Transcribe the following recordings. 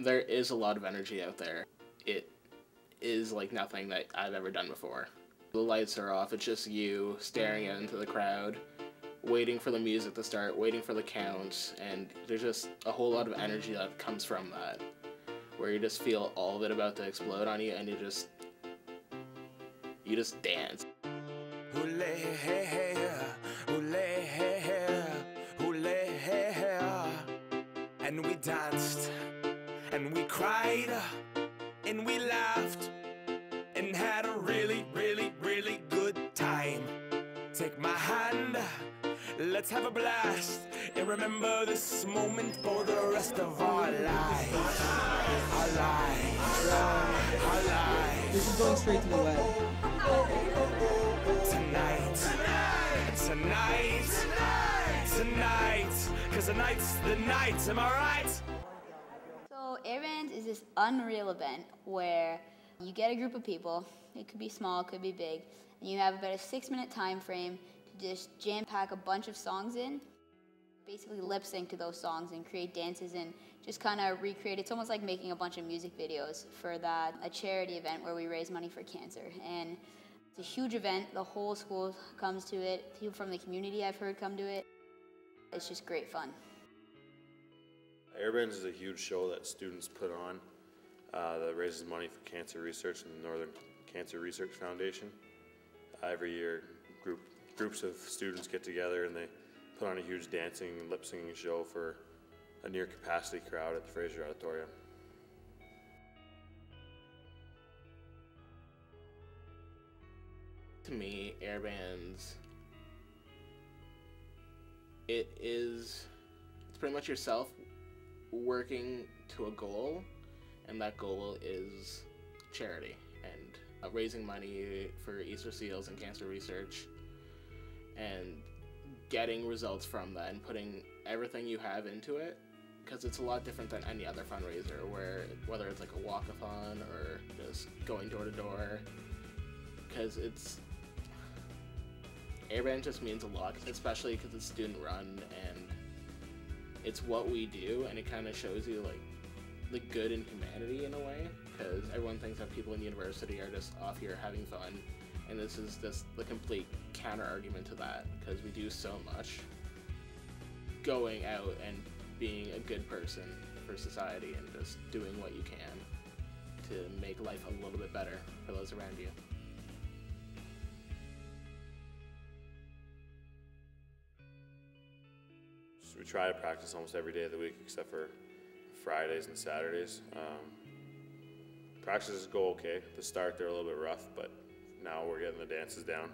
There is a lot of energy out there. It is like nothing that I've ever done before. The lights are off, it's just you staring out into the crowd, waiting for the music to start, waiting for the counts, and there's just a whole lot of energy that comes from that, where you just feel all of it about to explode on you, and you just dance. And we danced, and we cried, and we laughed, and had a really, really, really good time. Take my hand, let's have a blast, and remember this moment for the rest of our lives. Our lives, our lives. This is going straight to the web. Tonight, cause tonight's the night, am I right? So Airbandz is this unreal event where you get a group of people, it could be small, it could be big, and you have about a 6-minute time frame to just jam-pack a bunch of songs in, basically lip sync to those songs and create dances and just kind of recreate. It's almost like making a bunch of music videos for that, a charity event where we raise money for cancer. And it's a huge event, the whole school comes to it, people from the community I've heard come to it. It's just great fun. Airbandz is a huge show that students put on that raises money for cancer research and the Northern Cancer Research Foundation. Every year, groups of students get together and they put on a huge dancing and lip-syncing show for a near-capacity crowd at the Fraser Auditorium. To me, Airbandz, it's pretty much yourself working to a goal, and that goal is charity and raising money for Easter seals and cancer research, and getting results from that and putting everything you have into it, because it's a lot different than any other fundraiser, whether it's like a walk-a-thon or just going door to door, because Airbandz just means a lot, especially because it's student run and it's what we do, and it kind of shows you like the good in humanity in a way, because everyone thinks that people in university are just off here having fun, and this is just the complete counter argument to that, because we do so much going out and being a good person for society and just doing what you can to make life a little bit better for those around you. We try to practice almost every day of the week except for Fridays and Saturdays. Practices go okay. At the start they're a little bit rough, but now we're getting the dances down.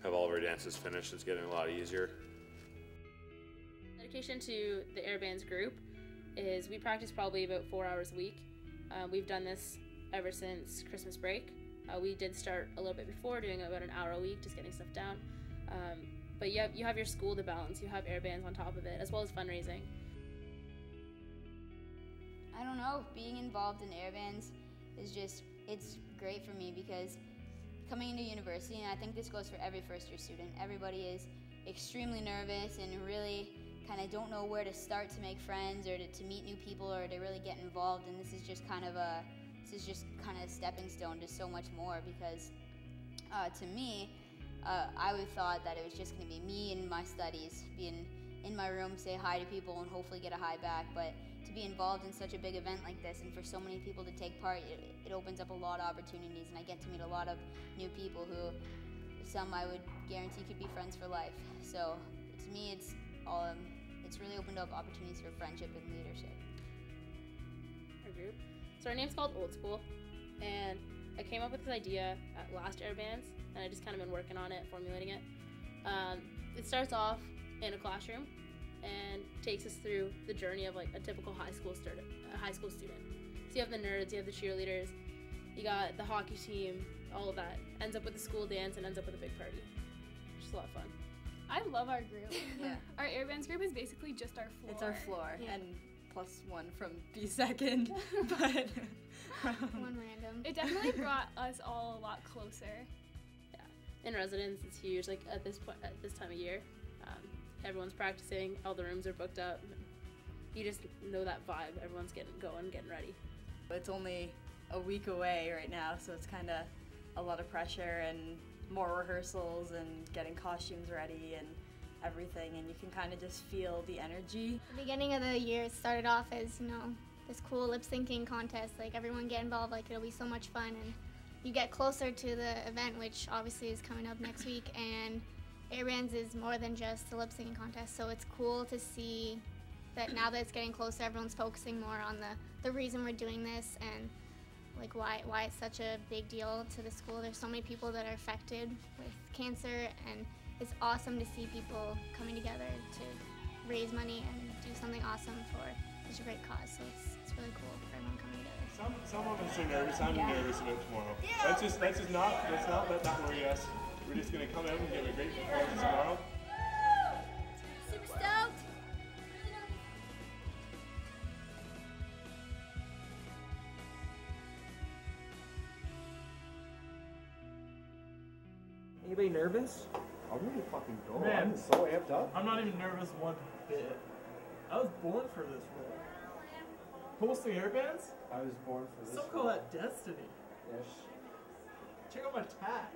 Have all of our dances finished, it's getting a lot easier. Dedication to the Airbandz group is we practice probably about 4 hours a week. We've done this ever since Christmas break. We did start a little bit before, doing about an hour a week, just getting stuff down. But you have your school to balance, you have Airbandz on top of it, as well as fundraising. I don't know, being involved in Airbandz is it's great for me, because coming into university, and I think this goes for every first-year student, everybody is extremely nervous and really kind of don't know where to start to make friends or to meet new people or to really get involved, and this is just kind of a stepping stone to so much more, because to me, I would have thought that it was just going to be me and my studies, being in my room, say hi to people, and hopefully get a hi back. But to be involved in such a big event like this, and for so many people to take part, it opens up a lot of opportunities, and I get to meet a lot of new people who, some I would guarantee could be friends for life. So to me, it's really opened up opportunities for friendship and leadership. Our group. So our name's called Old School, and I came up with this idea at last Airbandz, and I just kind of been working on it, formulating it. It starts off in a classroom and takes us through the journey of like a typical high school student. So you have the nerds, you have the cheerleaders, you got the hockey team, all of that. Ends up with a school dance and ends up with a big party. Just a lot of fun. I love our group. Yeah. Our Airbandz group is basically just our floor. It's our floor, Yeah. and +1 from B2nd, but One random. It definitely brought us all a lot closer. In residence, it's huge. Like at this time of year, everyone's practicing. All the rooms are booked up. you just know that vibe. Everyone's getting going, getting ready. It's only a week away right now, so it's kind of a lot of pressure and more rehearsals and getting costumes ready and everything, and you can kind of just feel the energy. The beginning of the year started off as, you know, this cool lip syncing contest, like everyone get involved, like it'll be so much fun, and you get closer to the event, which obviously is coming up next week, and Airbandz is more than just a lip syncing contest, so it's cool to see that now that it's getting closer, everyone's focusing more on the reason we're doing this and like why it's such a big deal to the school. There's so many people that are affected with cancer, and it's awesome to see people coming together to raise money and do something awesome for such a great cause. So it's really cool for everyone coming together. Some of us are nervous. I'm nervous about tomorrow. Let's not let that worry us. We're just gonna come out and give a great performance tomorrow. Super stoked! Anybody nervous? I'm really fucking dull. Man, I'm so amped up. I'm not even nervous one bit. I was born for this role. Hosting Airbandz? I was born for this. Some call that destiny. Yes. Check out my tag.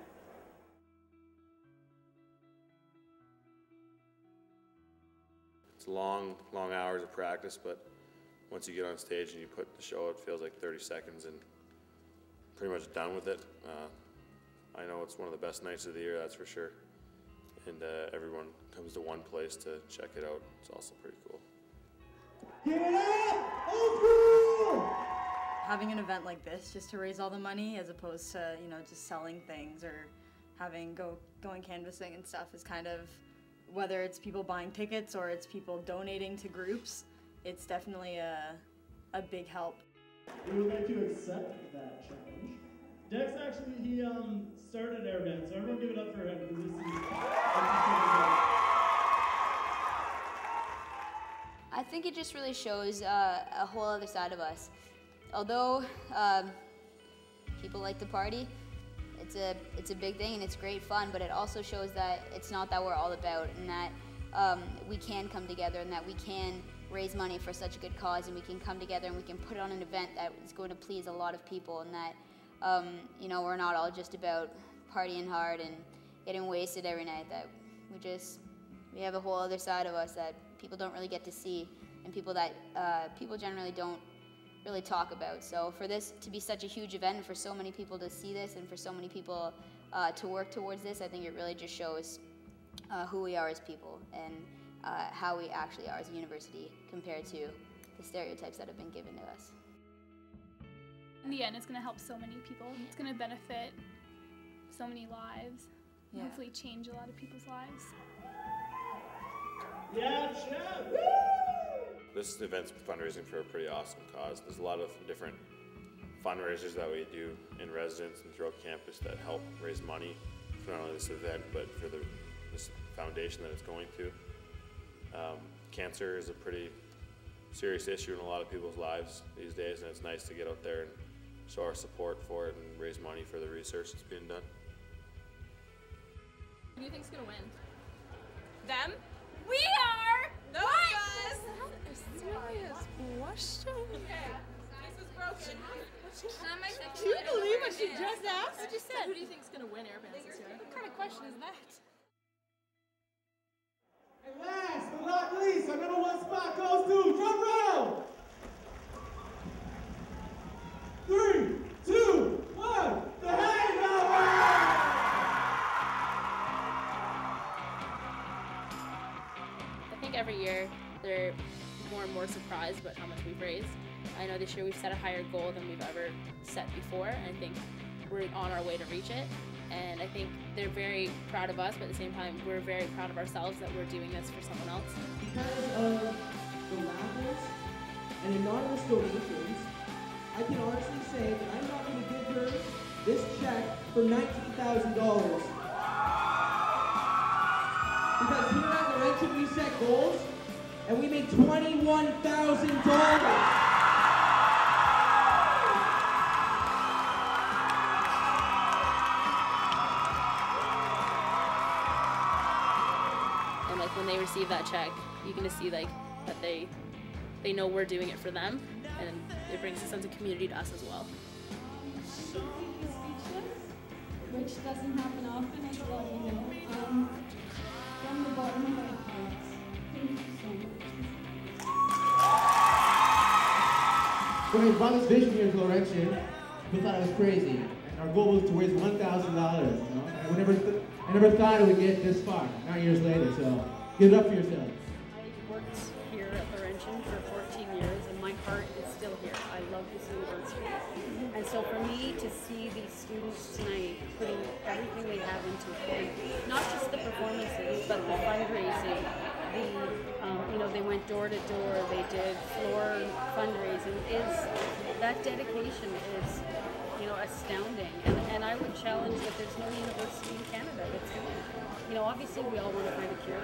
It's long hours of practice, but once you get on stage and you put the show, it feels like 30 seconds and pretty much done with it. I know it's one of the best nights of the year, that's for sure. And everyone comes to one place to check it out. It's also pretty cool. Give it up! Oh, cool! Having an event like this just to raise all the money as opposed to, you know, just selling things or having going canvassing and stuff is kind of, whether it's people buying tickets or it's people donating to groups, it's definitely a big help. We would like to accept that challenge. Dex actually, he started Airbandz, so everyone give it up for him because this is I think it just really shows a whole other side of us. Although people like to party, it's a big thing and it's great fun, but it also shows that it's not that we're all about, and that we can come together and that we can raise money for such a good cause, and we can come together and we can put on an event that is going to please a lot of people, and that you know, we're not all just about partying hard and getting wasted every night. That we have a whole other side of us that people don't really get to see, and people generally don't really talk about. So for this to be such a huge event, and for so many people to see this, and for so many people to work towards this, I think it really just shows who we are as people and how we actually are as a university compared to the stereotypes that have been given to us. In the end, it's going to help so many people. It's going to benefit so many lives. Yeah. Hopefully change a lot of people's lives. yeah, Chad! This event's fundraising for a pretty awesome cause. There's a lot of different fundraisers that we do in residence and throughout campus that help raise money for not only this event, but for this foundation that it's going to. Cancer is a pretty serious issue in a lot of people's lives these days, and it's nice to get out there and show our support for it and raise money for the research that's being done. Who do you think's gonna win? Them? We are! No, What? serious question. Okay, this is broken. Can you believe what she just asked? I just said, who do you think's gonna win Airbandz this year? What kind of question is that? And last but not least, our number one spot goes to drum roll! 3, 2, 1, the hangover! I think every year they're more and more surprised about how much we've raised. I know this year we've set a higher goal than we've ever set before, and I think we're on our way to reach it. And I think they're very proud of us, but at the same time, we're very proud of ourselves that we're doing this for someone else. Because of the raffles and anonymous donations, I can honestly say that I'm not going to give her this check for $19,000. Because here at Laurentian we set goals, and we made $21,000. And like when they receive that check, you can just see like that they they know we're doing it for them, and it brings a sense of community to us as well. Which doesn't happen often, as well, you know. From the bottom of my heart, thank you so much. When I brought this vision here to Laurentian, we thought I was crazy. And our goal was to raise $1,000, you know? And I never thought it would get this far, 9 years later, so give it up for yourself. I worked here at Laurentian for 14 years, and my heart is still here. I love this university. And so for me to see these students tonight putting everything they have into it, not just the performances, but the fundraising, they went door to door, they did floor fundraising, that dedication is, astounding. And I would challenge that there's no university in Canada that's doing it. Obviously we all want to find a cure.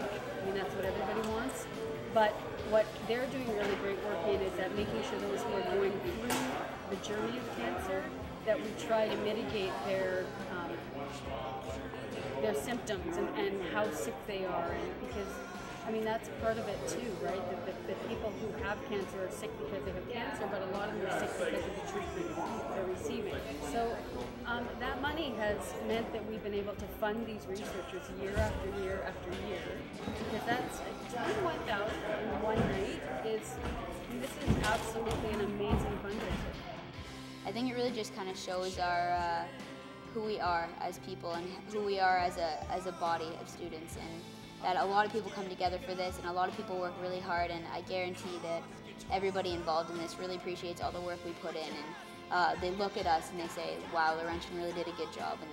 That's what everybody wants. But what they're doing really great work in is that making sure those who are going through the journey of cancer, that we try to mitigate their symptoms and how sick they are, and because that's part of it too, right? The people who have cancer are sick because they have cancer, but a lot of them are sick because of the treatment they're receiving. So that money has meant that we've been able to fund these researchers year after year after year, because that's $21,000 in one night this is absolutely an amazing fundraiser. I think it really just kind of shows our who we are as people and who we are as a body of students, and that a lot of people come together for this, and a lot of people work really hard, and I guarantee that everybody involved in this really appreciates all the work we put in, and they look at us and they say, wow, Laurentian really did a good job, and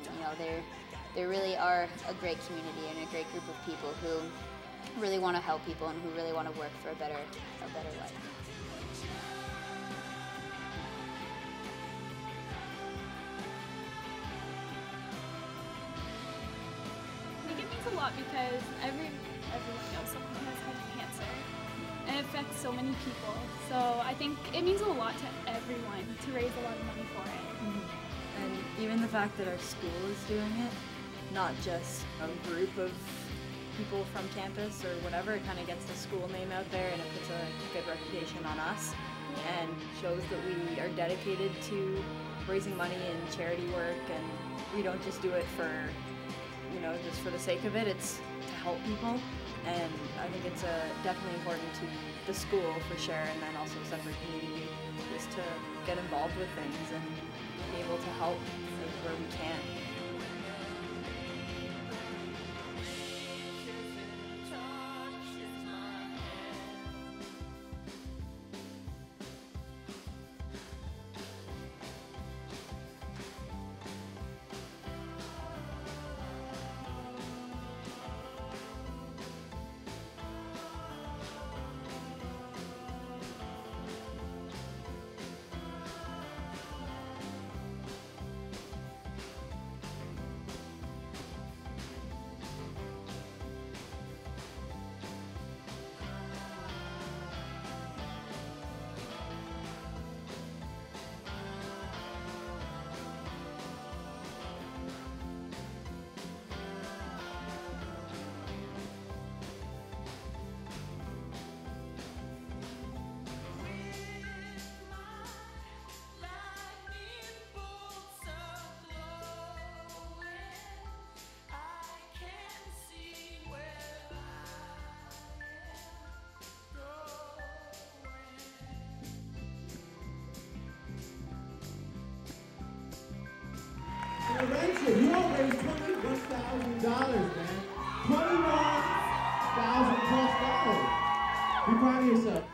they really are a great community and a great group of people who really want to help people and who really want to work for a better life. A lot because everyone knows someone who has cancer, and it affects so many people. So I think it means a lot to everyone to raise a lot of money for it. And even the fact that our school is doing it, not just a group of people from campus or whatever, it kind of gets the school name out there, and it puts a good reputation on us and shows that we are dedicated to raising money and charity work, and we don't just do it for just for the sake of it. It's to help people, and I think it's definitely important to the school for sure, and then also separate community, just to get involved with things and be able to help where we can. Rachel, you all raised $21,000, man. $21,000 plus. Be proud of yourself.